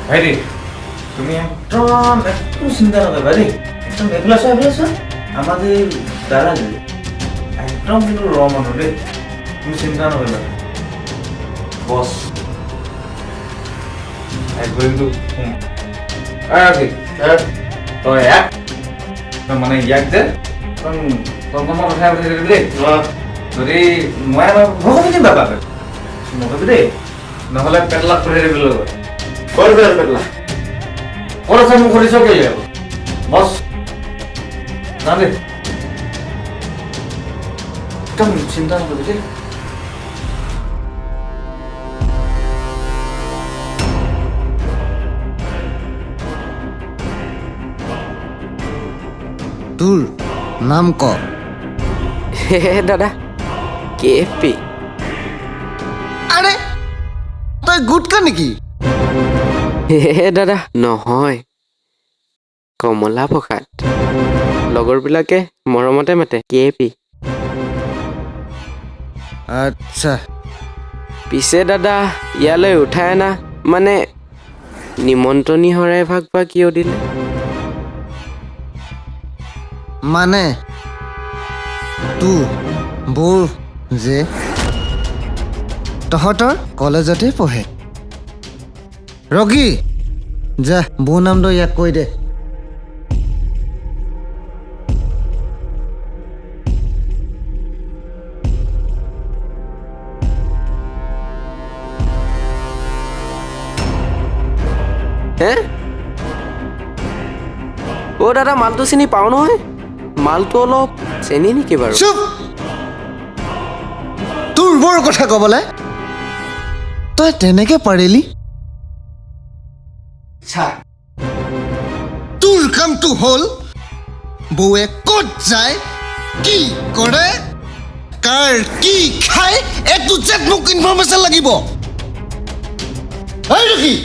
ভাইটি তুমি একদম একটু চিন্তা নকৰিবা দেই একদম এফালে চোৱা আমাদেৰ দাদা যে একদম কিন্তু ৰ মানুহ দেই তুমি চিন্তা নকৰিবা বস একবাৰ কিন্তু তই এক মানে ইয়াক যে তন্ত্ৰমত উঠাই উঠাই দিবি দেই যদি মই ভগৱান দিম বাবা নকৰিবি দেই নহ'লে পেটলাক পঠাই দিবি লগত করবে আর পেটলা ওরা সব মুখে চোখে যাবো বস না রে একদম চিন্তা না করবি তোর নাম ক দাদা কেপি আরে তই গুটকা নেকি দাদা নহয় কমলা প্ৰসাদ লগৰবিলাকে মৰমতে মাতে কেপি আচ্ছা পিছে দাদা ইয়ালৈ উঠাই আনা মানে নিমন্ত্ৰণী শৰাই ভাগ বা কিয় দিলে মানে তো বোৰ যে তহঁতৰ কলেজতে পঢ়ে ৰগী যা বৌ নামটো ইয়াক কৈ দে হে অ' দাদা মালটো চিনি পাওঁ নহয় মালটো অলপ চেনি নেকি বাৰু চুপ তোৰ বৰ কথা ক'বলৈ তই তেনেকে পাৰিলি তোৰ কামটো হ'ল বৌৱে ক'ত যায় কি কৰে কাৰ কি খায় এইটো যেন মোক ইনফৰমেশ্যন লাগিব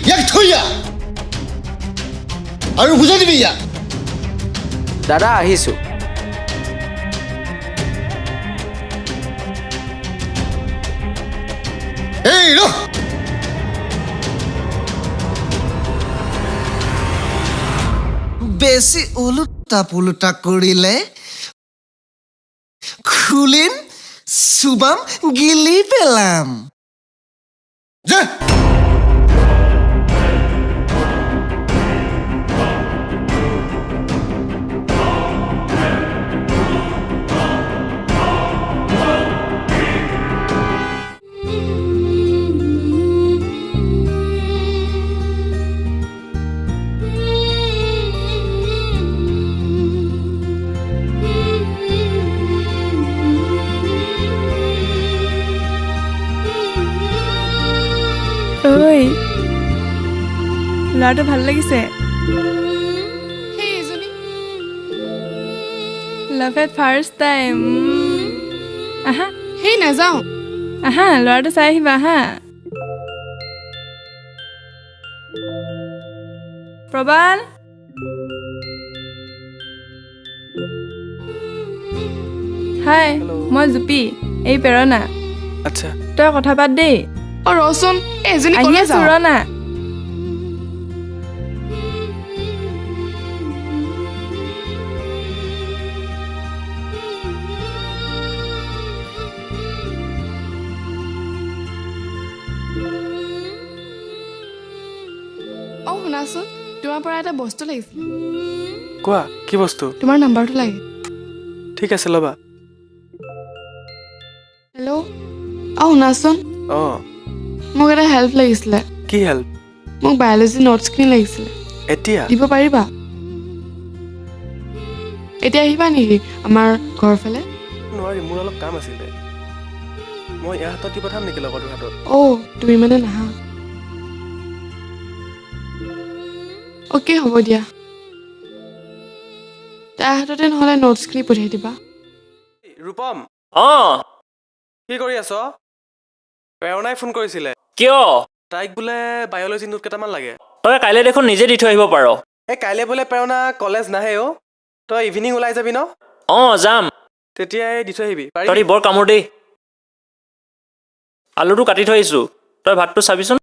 ইয়াক থৈ যা আৰু বুজাই দিবি ইয়াক দাদা আহিছোঁ এই ৰ বেছি ওলোটা কৰিলে খুলিম চুবাম গিলি পেলাম যা ঐ ল'ৰাটো ভাল লাগিছে লাভ এট ফাৰ্ষ্ট টাইম আহা সেই নাযাওঁ আহা ল'ৰাটো চাই আহিবা আহা প্ৰবাল হাই মই জুপি এই প্ৰেৰণা আচ্ছা তই কথা পাত দেই অ ৰচোন এজনী আহি কলে আছো যাওঁ ৰ না অ শুনাচোন তোমাৰ পৰা এটা বস্তু লাগিছিল কোৱা কি বস্তু তোমাৰ নাম্বাৰটো লাগে ঠিক আছে ল'বা হেল্ল' অ শুনাচোন অঁ মোক এটা হেল্প লাগিছিলে কি হেল্প মোক বায়'লজি নোটছখিনি লাগিছিলে এতিয়া দিব পাৰিবা এতিয়া আহিবা নেকি আমাৰ ঘৰৰ ফালে নোৱাৰি মোৰ অলপ কাম আছিলে মই ইয়াৰ হাতত দি পঠাম নেকি লগৰটোৰ হাতত অ' তুমি মানে নাহা অ'কে হ'ব দিয়া তাৰ হাততে নহ'লে নোটছখিনি পঠিয়াই দিবা ৰূপম অঁ কি কৰি আছ প্ৰেৰণাই ফোন কৰিছিলে কিয় তাইক বোলে বায়'লজি নোট কেইটামান লাগে তই কাইলৈ দেখোন নিজে দি থৈ আহিব পাৰ এই কাইলৈ বোলে প্ৰেৰণা কলেজ নাহে অ' তই ইভিনিং ওলাই যাবি ন অঁ যাম তেতিয়াই দি থৈ আহিবি তহঁতি বৰ কামোৰ দেই আলুটো কাটি থৈ আহিছোঁ তই ভাতটো চাবিচোন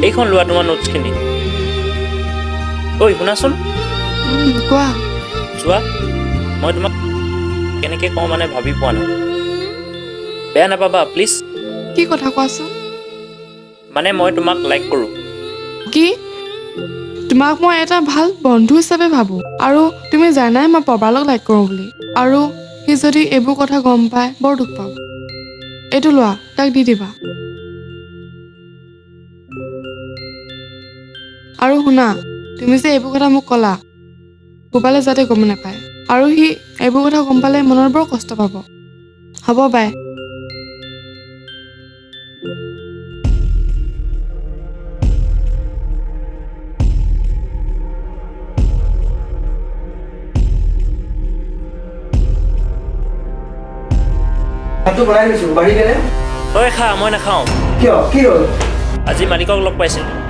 এইখন লোৱা তোমাৰ নোটছখিনি ঐ শুনাচোন কোৱা চোৱা মই তোমাক কেনেকৈ কওঁ মানে ভাবি পোৱা নাই বেয়া নাপাবা প্লিজ কি কথা কোৱাচোন মানে মই তোমাক লাইক কৰোঁ কি তোমাক মই এটা ভাল বন্ধু হিচাপে ভাবোঁ আৰু তুমি জানাই মই প্ৰবালক লাইক কৰোঁ বুলি আৰু সি যদি এইবোৰ কথা গম পায় বৰ দুখ পাব এইটো লোৱা তাক দি দিবা আৰু শুনা তুমি যে এইবোৰ কথা মোক ক'লা প্ৰবালে যাতে গম নাপায় আৰু সি এইবোৰ কথা গম পালে মনৰ বৰ কষ্ট পাব হ'ব বাই ঐ খা মই নাখাওঁ আজি মালিকক লগ পাইছিলোঁ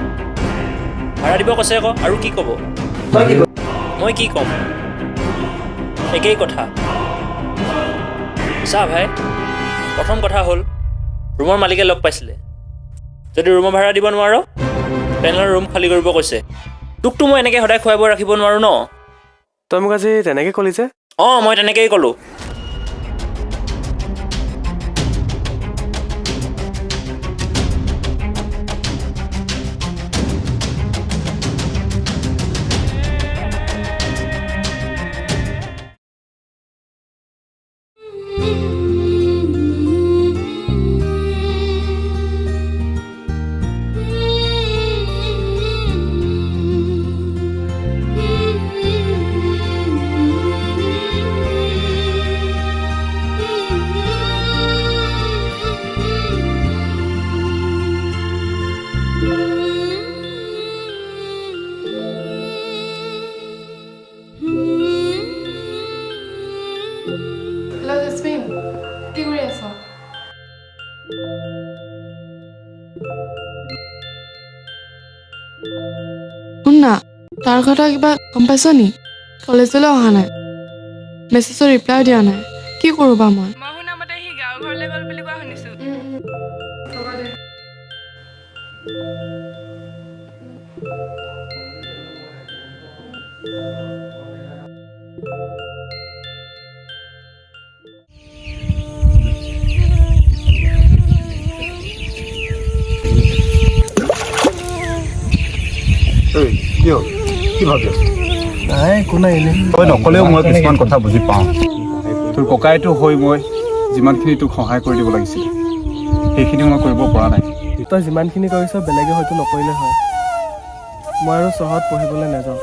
ভাড়া দিব কৈছে আকৌ আৰু কি ক'ব মই কি ক'ম একেই কথা চা ভাই প্ৰথম কথা হ'ল ৰুমৰ মালিকে লগ পাইছিলে যদি ৰুমৰ ভাড়া দিব নোৱাৰ তেনেহ'লে ৰুম খালী কৰিব কৈছে তোকতো মই এনেকৈ সদায় খুৱাই বোৱাই ৰাখিব নোৱাৰোঁ ন তই মোক আজি তেনেকৈ ক'লি যে অঁ মই তেনেকৈয়ে ক'লোঁ শুনা তাৰ কথা কিবা গম পাইছ নি কলেজলৈ অহা নাই মেছেজৰ ৰিপ্লাই দিয়া নাই কি কৰোঁ বা মই শুনামতে সি গাঁও ঘৰলৈ গ'ল বুলি কোৱা শুনিছোঁ কি ভাবি আছ নাই একো নাই এনেই তই নকলেও মই কিছুমান কথা বুজি পাওঁ তোৰ ককাইটো হৈ মই যিমানখিনি তোক সহায় কৰি দিব লাগিছিল সেইখিনি মই কৰিব পৰা নাই তই যিমানখিনি কৰিছ বেলেগে হয়তো নকৰিলে হয় মই আৰু চহৰত পঢ়িবলৈ নাযাওঁ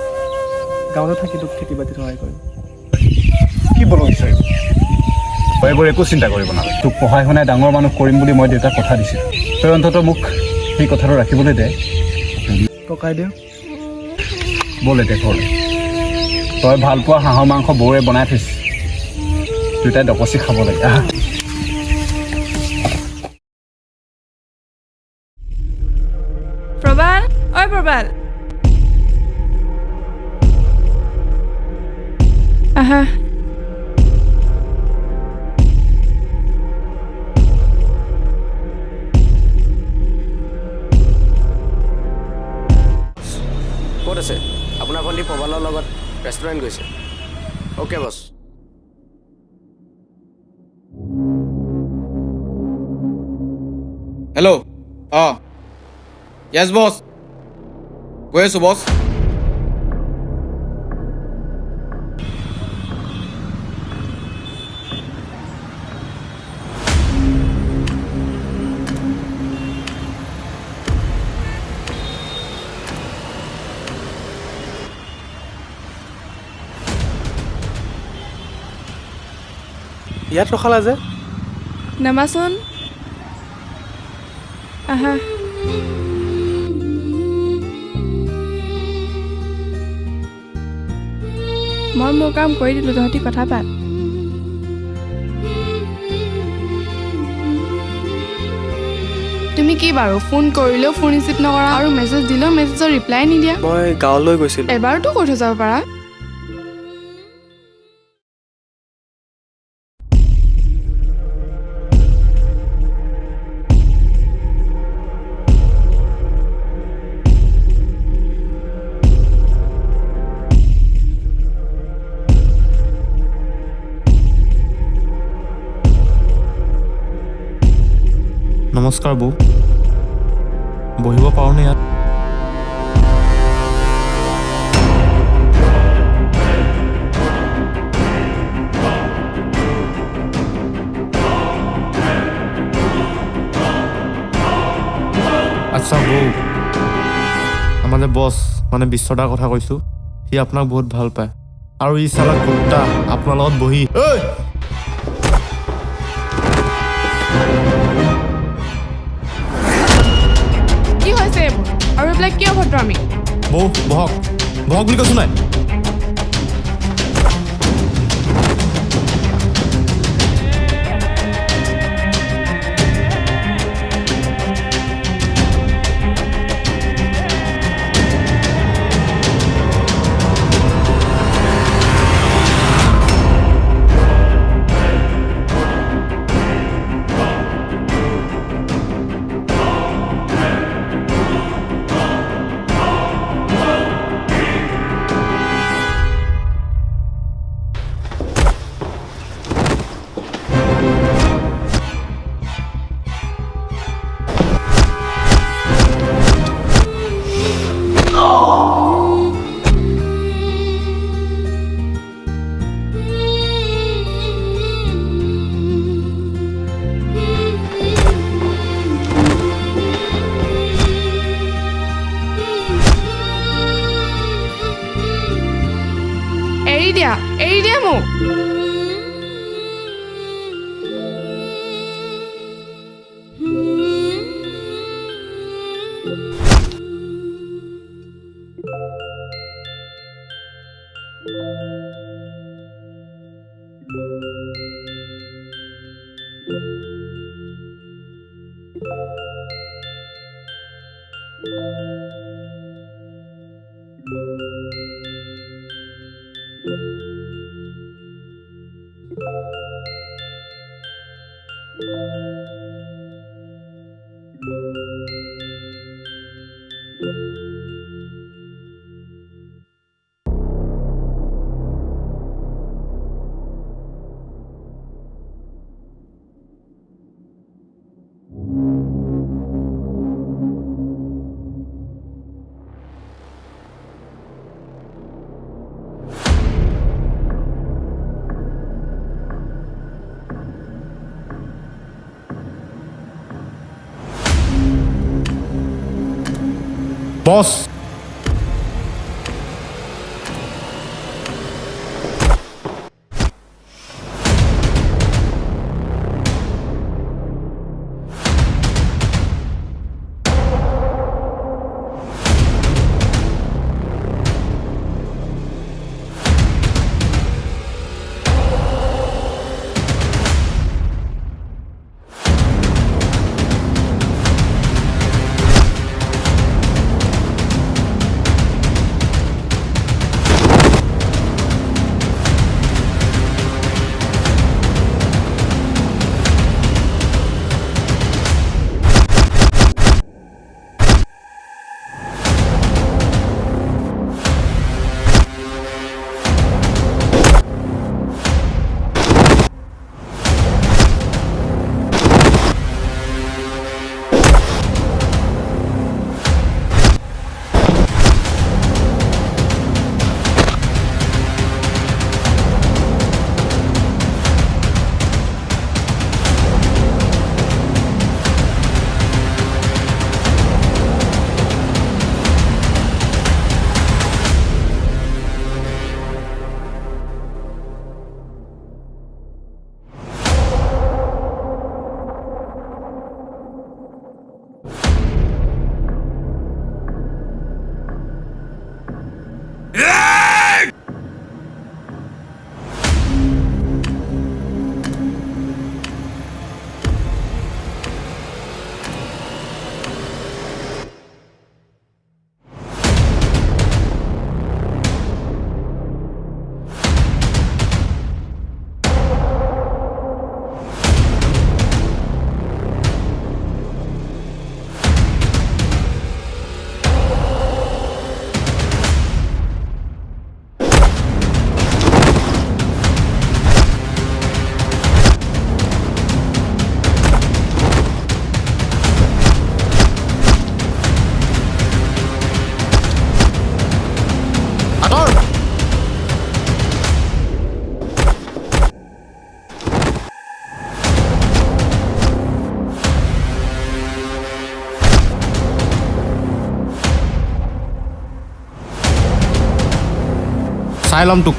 গাঁৱতে থাকি তোক খেতি বাতিত সহায় কৰিম কি বলো বিচাৰিব তই এইবোৰ একো চিন্তা কৰিব নালাগে তোক পঢ়াই শুনাই ডাঙৰ মানুহ কৰিম বুলি মই দেউতাক কথা দিছিলোঁ তই অন্ততঃ মোক সেই কথাটো ৰাখিবলৈ দে টকাই দিয়ক ব'ল এতিয়া ঘৰলৈ তই ভাল পোৱা হাঁহৰ মাংস বৌৰে বনাই থৈছে দুয়োটাই ডকচি খাব লাগে আহা প্ৰবাল ঐ প্ৰবাল আহা ক'ত আছে আপোনাৰ ভণ্টি প্ৰবালৰ লগত ৰেষ্টুৰেণ্ট গৈছে অ'কে বছ হেল্ল' অঁ য়েছ বছ গৈ আছোঁ বছ ইয়াত ৰখালা যে নামাচোন আহা মই মোৰ কাম কৰি দিলোঁ তহঁতি কথা পাত তুমি কি বাৰু ফোন কৰিলেও ফোন ৰিচিভ নকৰা আৰু মেছেজ দিলেও মেছেজৰ ৰিপ্লাই নিদিয়া মই গাঁৱলৈ গৈছিলোঁ এবাৰতো কৈ থৈ যাব পাৰা নমস্কাৰ বৌ বহিব পাৰোঁনে ইয়াত আচ্ছা বৌ আমাৰ যে বছ মানে বিশ্বদাৰ কথা কৈছোঁ সি আপোনাক বহুত ভাল পায় আৰু ই চালা কুত্তা আপোনাৰ লগত বহি কি হৈছে এইবোৰ আৰু এইবিলাক কিয় ভদ্ৰ আমি বৌ বহক বহক বুলি কৈছোঁ নাই এৰি দিয়া মোক বছ চাই ল'ম তোক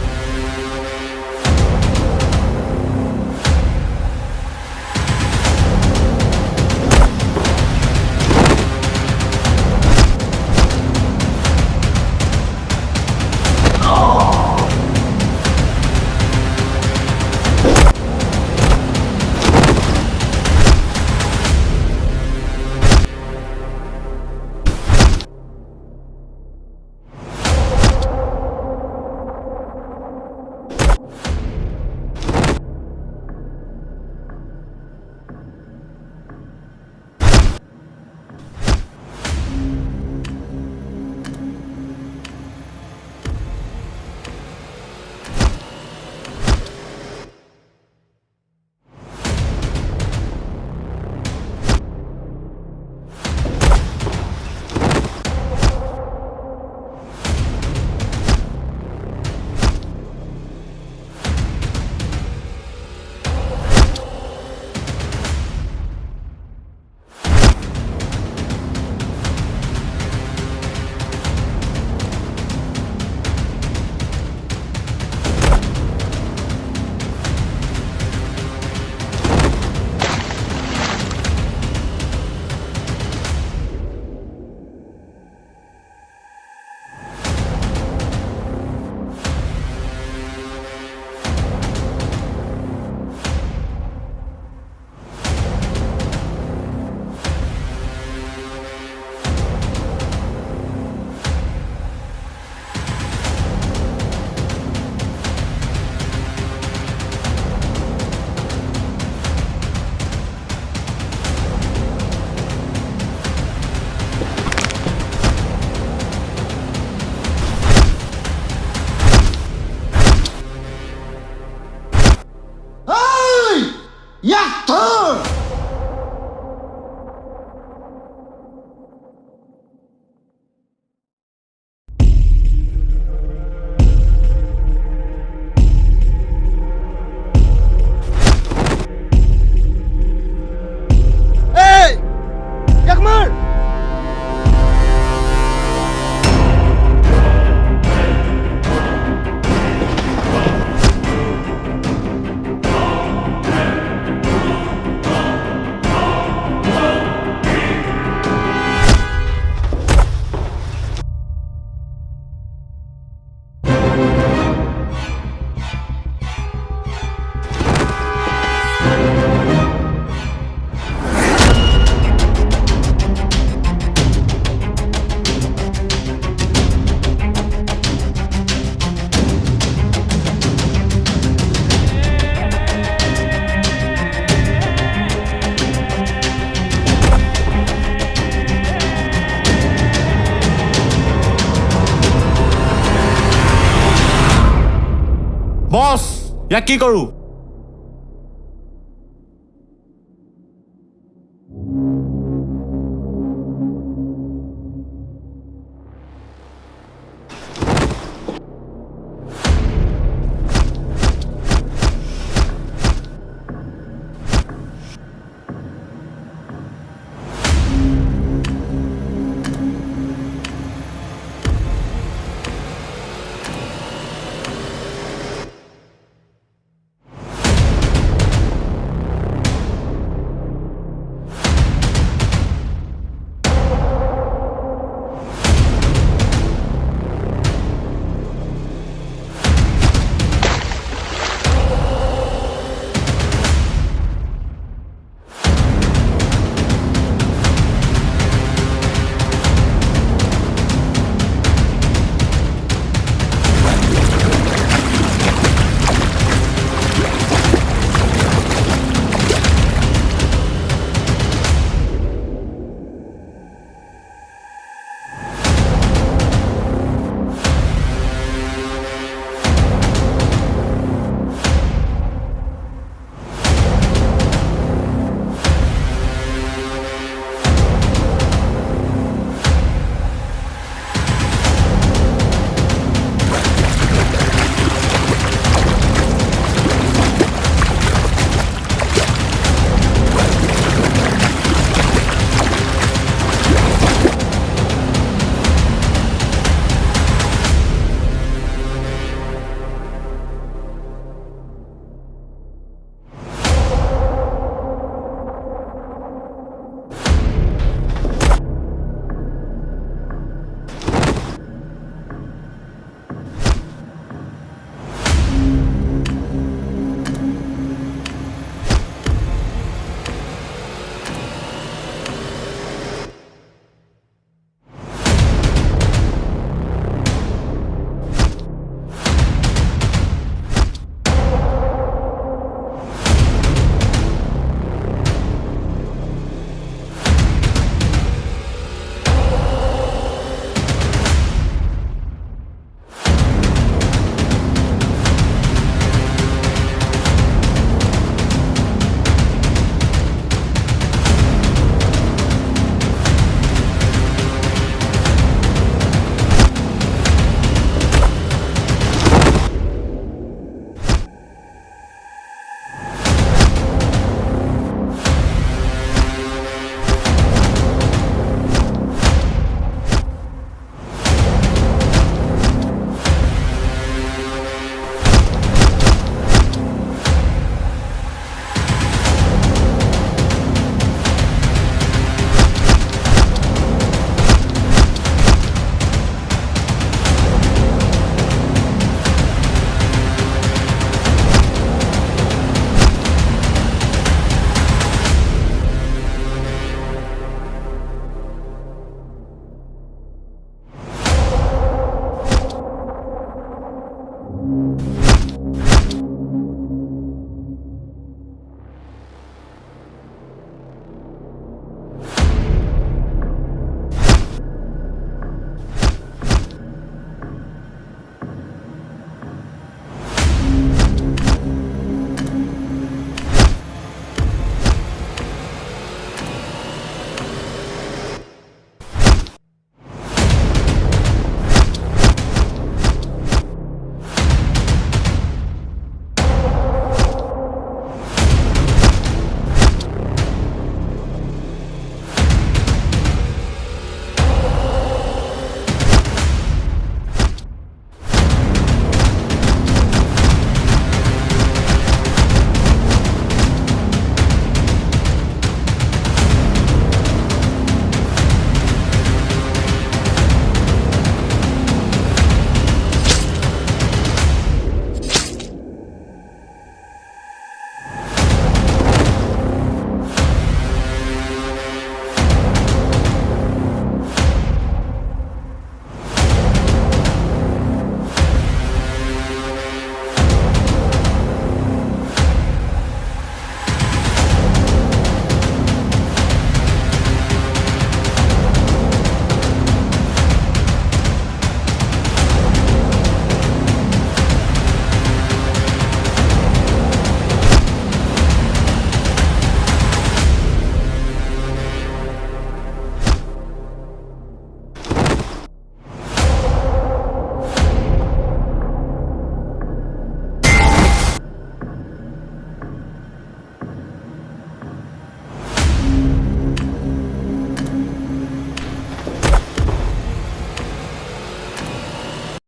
বছ ইয়াক কি কৰোঁ